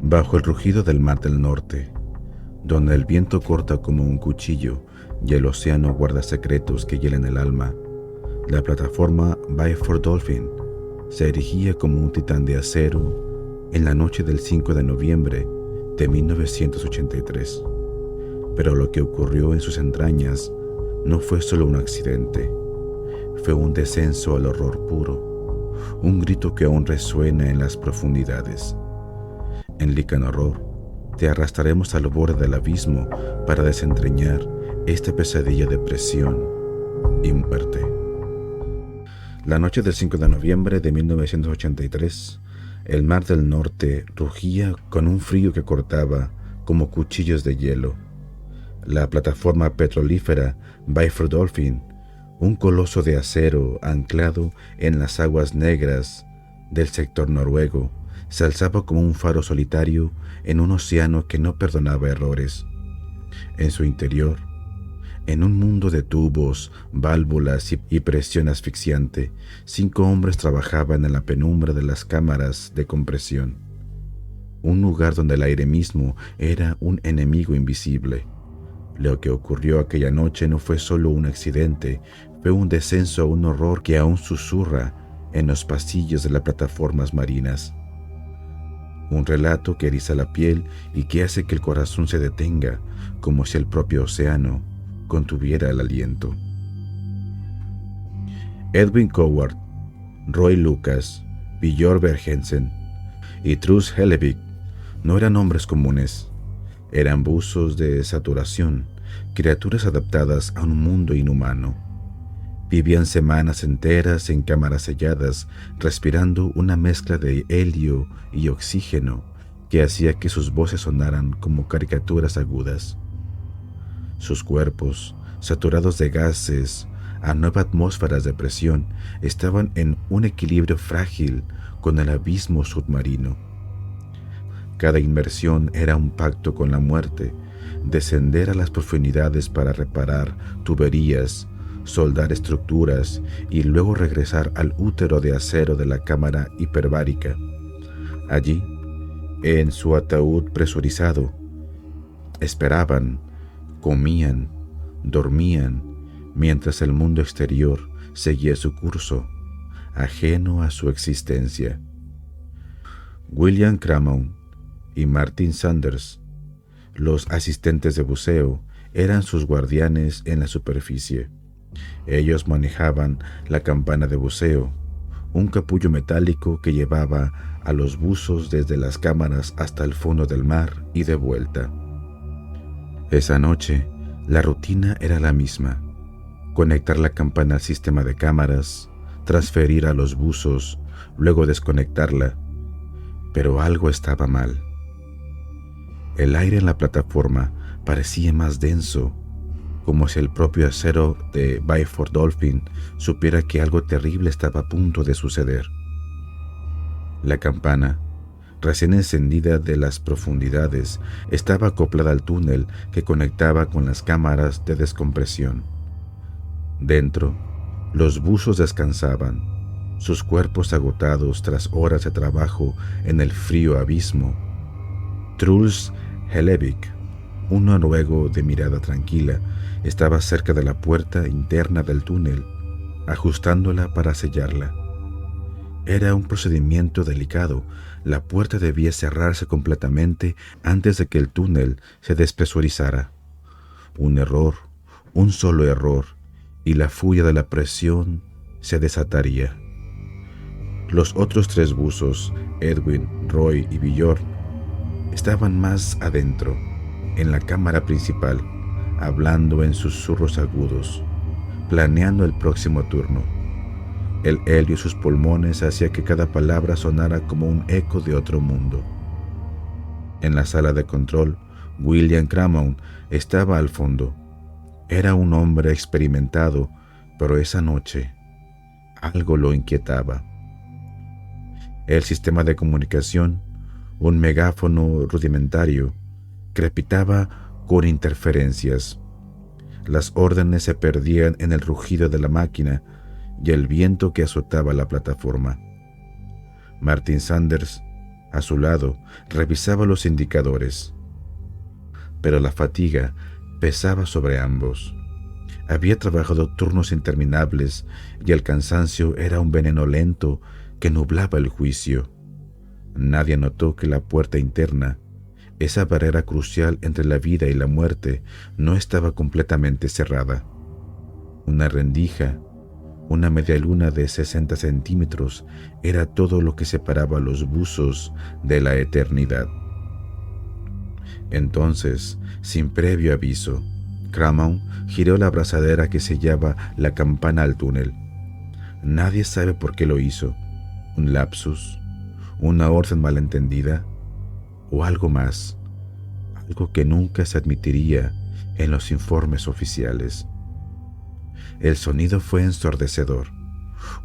Bajo el rugido del mar del norte, donde el viento corta como un cuchillo y el océano guarda secretos que hielen el alma, la plataforma Byford Dolphin se erigía como un titán de acero en la noche del 5 de noviembre de 1983. Pero lo que ocurrió en sus entrañas no fue solo un accidente, fue un descenso al horror puro, un grito que aún resuena en las profundidades. En Lycan Horror te arrastraremos al borde del abismo para desentrañar esta pesadilla de presión y muerte. La noche del 5 de noviembre de 1983, el mar del norte rugía con un frío que cortaba como cuchillos de hielo. La plataforma petrolífera Byford Dolphin, un coloso de acero anclado en las aguas negras del sector noruego, se alzaba como un faro solitario en un océano que no perdonaba errores. En su interior, en un mundo de tubos, válvulas y presión asfixiante, 5 hombres trabajaban en la penumbra de las cámaras de compresión. Un lugar donde el aire mismo era un enemigo invisible. Lo que ocurrió aquella noche no fue solo un accidente, fue un descenso a un horror que aún susurra en los pasillos de las plataformas marinas. Un relato que eriza la piel y que hace que el corazón se detenga, como si el propio océano contuviera el aliento. Edwin Coward, Roy Lucas, Björn Bergensen y Truls Hellevik no eran hombres comunes. Eran buzos de saturación, criaturas adaptadas a un mundo inhumano. Vivían semanas enteras en cámaras selladas, respirando una mezcla de helio y oxígeno que hacía que sus voces sonaran como caricaturas agudas. Sus cuerpos, saturados de gases a 9 atmósferas de presión, estaban en un equilibrio frágil con el abismo submarino. Cada inmersión era un pacto con la muerte, descender a las profundidades para reparar tuberías, soldar estructuras y luego regresar al útero de acero de la cámara hiperbárica. Allí, en su ataúd presurizado, esperaban, comían, dormían, mientras el mundo exterior seguía su curso, ajeno a su existencia. William Cramond y Martin Sanders, los asistentes de buceo, eran sus guardianes en la superficie. Ellos manejaban la campana de buceo, un capullo metálico que llevaba a los buzos desde las cámaras hasta el fondo del mar y de vuelta. Esa noche, la rutina era la misma: conectar la campana al sistema de cámaras, transferir a los buzos, luego desconectarla. Pero algo estaba mal. El aire en la plataforma parecía más denso, como si el propio acero de Byford Dolphin supiera que algo terrible estaba a punto de suceder. La campana, recién encendida de las profundidades, estaba acoplada al túnel que conectaba con las cámaras de descompresión. Dentro, los buzos descansaban, sus cuerpos agotados tras horas de trabajo en el frío abismo. Truls Hellevik, un noruego de mirada tranquila, estaba cerca de la puerta interna del túnel, ajustándola para sellarla. Era un procedimiento delicado. La puerta debía cerrarse completamente antes de que el túnel se despresurizara. Un error, un solo error, y la furia de la presión se desataría. Los otros 3 buzos, Edwin, Roy y Björn, estaban más adentro, en la cámara principal, hablando en susurros agudos, planeando el próximo turno. El helio en sus pulmones hacía que cada palabra sonara como un eco de otro mundo. En la sala de control, William Cramond estaba al fondo. Era un hombre experimentado, pero esa noche algo lo inquietaba. El sistema de comunicación, un megáfono rudimentario, crepitaba con interferencias. Las órdenes se perdían en el rugido de la máquina y el viento que azotaba la plataforma. Martin Sanders A su lado, revisaba los indicadores, pero la fatiga pesaba sobre ambos. Había trabajado turnos interminables y el cansancio era un veneno lento que nublaba el juicio. Nadie notó que la puerta interna, esa barrera crucial entre la vida y la muerte, no estaba completamente cerrada. Una rendija, una media luna de 60 centímetros, era todo lo que separaba los buzos de la eternidad. Entonces, sin previo aviso, Cramoun giró la abrazadera que sellaba la campana al túnel. Nadie sabe por qué lo hizo. ¿Un lapsus? ¿Una orden malentendida? ¿O algo más? Algo que nunca se admitiría en los informes oficiales. El sonido fue ensordecedor.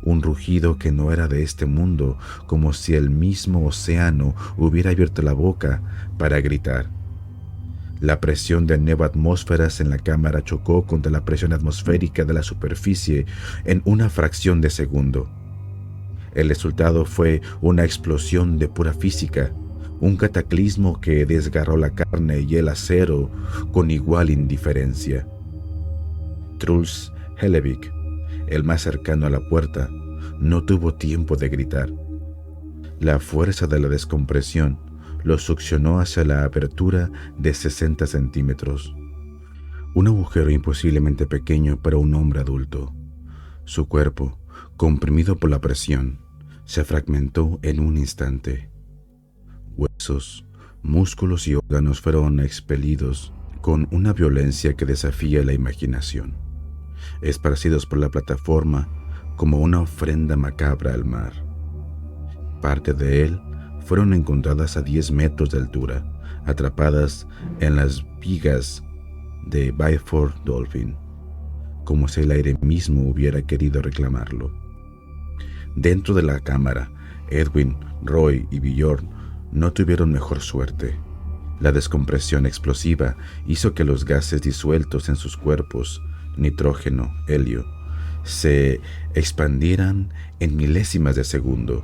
Un rugido que no era de este mundo, como si el mismo océano hubiera abierto la boca para gritar. La presión de 9 atmósferas en la cámara chocó contra la presión atmosférica de la superficie en una fracción de segundo. El resultado fue una explosión de pura física, un cataclismo que desgarró la carne y el acero con igual indiferencia. Truls Hellevik, el más cercano a la puerta, no tuvo tiempo de gritar. La fuerza de la descompresión lo succionó hacia la abertura de 60 centímetros. Un agujero imposiblemente pequeño para un hombre adulto. Su cuerpo, comprimido por la presión, se fragmentó en un instante. Huesos, músculos y órganos fueron expelidos con una violencia que desafía la imaginación, esparcidos por la plataforma como una ofrenda macabra al mar. Parte de él fueron encontradas a 10 metros de altura, atrapadas en las vigas de Byford Dolphin, como si el aire mismo hubiera querido reclamarlo. Dentro de la cámara, Edwin, Roy y Bjorn no tuvieron mejor suerte. La descompresión explosiva hizo que los gases disueltos en sus cuerpos, nitrógeno, helio, se expandieran en milésimas de segundo.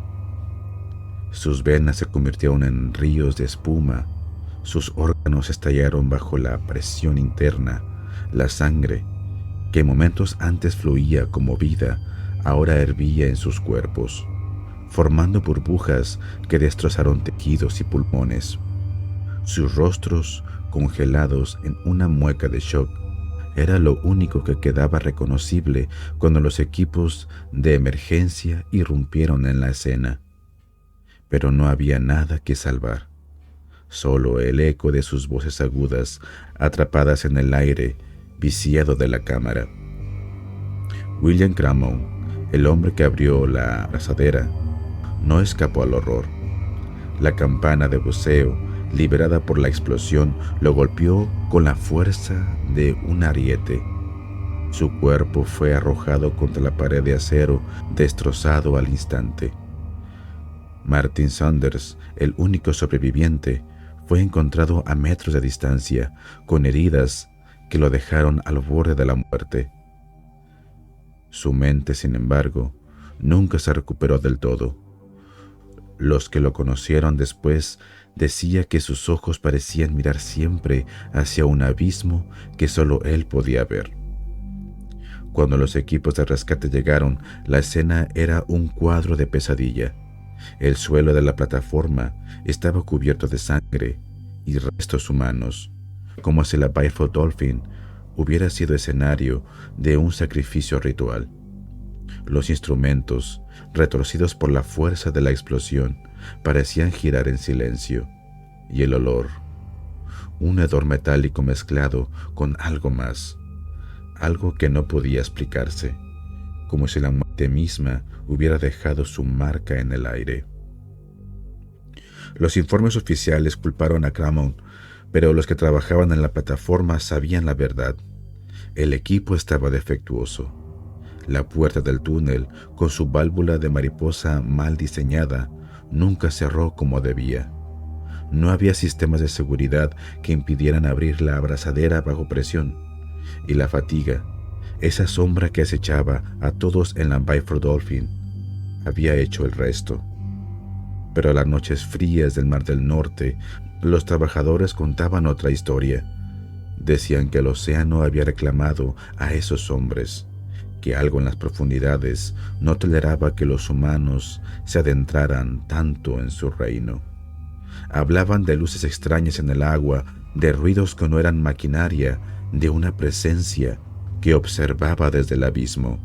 Sus venas se convirtieron en ríos de espuma, sus órganos estallaron bajo la presión interna, la sangre, que momentos antes fluía como vida, ahora hervía en sus cuerpos, formando burbujas que destrozaron tejidos y pulmones. Sus rostros, congelados en una mueca de shock, era lo único que quedaba reconocible cuando los equipos de emergencia irrumpieron en la escena. Pero no había nada que salvar, solo el eco de sus voces agudas atrapadas en el aire viciado de la cámara. William Cramoun, el hombre que abrió la abrazadera, no escapó al horror. La campana de buceo, liberada por la explosión, lo golpeó con la fuerza de un ariete. Su cuerpo fue arrojado contra la pared de acero, destrozado al instante. Martin Saunders, el único sobreviviente, fue encontrado a metros de distancia, con heridas que lo dejaron al borde de la muerte. Su mente, sin embargo, nunca se recuperó del todo. Los que lo conocieron después decían que sus ojos parecían mirar siempre hacia un abismo que solo él podía ver. Cuando los equipos de rescate llegaron, la escena era un cuadro de pesadilla. El suelo de la plataforma estaba cubierto de sangre y restos humanos, como si la Byford Dolphin hubiera sido escenario de un sacrificio ritual. Los instrumentos, retorcidos por la fuerza de la explosión, parecían girar en silencio, y el olor, un hedor metálico mezclado con algo más, algo que no podía explicarse, como si la muerte misma hubiera dejado su marca en el aire. Los informes oficiales culparon a Cramoun, pero los que trabajaban en la plataforma sabían la verdad. El equipo estaba defectuoso. La puerta del túnel, con su válvula de mariposa mal diseñada, nunca cerró como debía. No había sistemas de seguridad que impidieran abrir la abrazadera bajo presión, y la fatiga, esa sombra que acechaba a todos en la Byford Dolphin, había hecho el resto. Pero las noches frías del Mar del Norte, los trabajadores contaban otra historia. Decían que el océano había reclamado a esos hombres, que algo en las profundidades no toleraba que los humanos se adentraran tanto en su reino. Hablaban de luces extrañas en el agua, de ruidos que no eran maquinaria, de una presencia que observaba desde el abismo.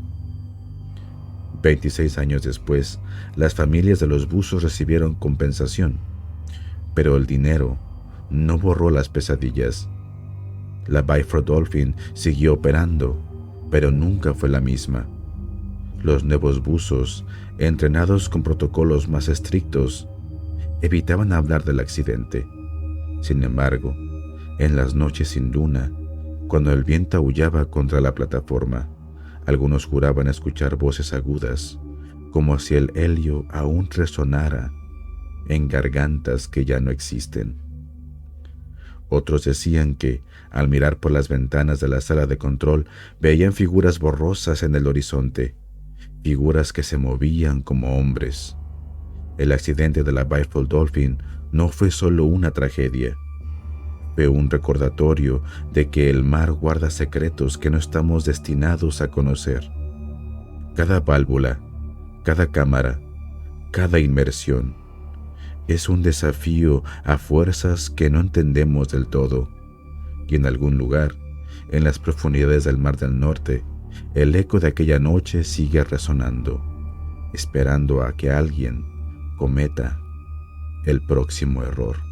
26 años después, las familias de los buzos recibieron compensación, pero el dinero no borró las pesadillas. La Byford Dolphin siguió operando, pero nunca fue la misma. Los nuevos buzos, entrenados con protocolos más estrictos, evitaban hablar del accidente. Sin embargo, en las noches sin luna, cuando el viento aullaba contra la plataforma, algunos juraban escuchar voces agudas, como si el helio aún resonara en gargantas que ya no existen. Otros decían que, al mirar por las ventanas de la sala de control, veían figuras borrosas en el horizonte, figuras que se movían como hombres. El accidente de la Byford Dolphin no fue solo una tragedia, fue un recordatorio de que el mar guarda secretos que no estamos destinados a conocer. Cada válvula, cada cámara, cada inmersión es un desafío a fuerzas que no entendemos del todo. Y en algún lugar, en las profundidades del Mar del Norte, el eco de aquella noche sigue resonando, esperando a que alguien cometa el próximo error.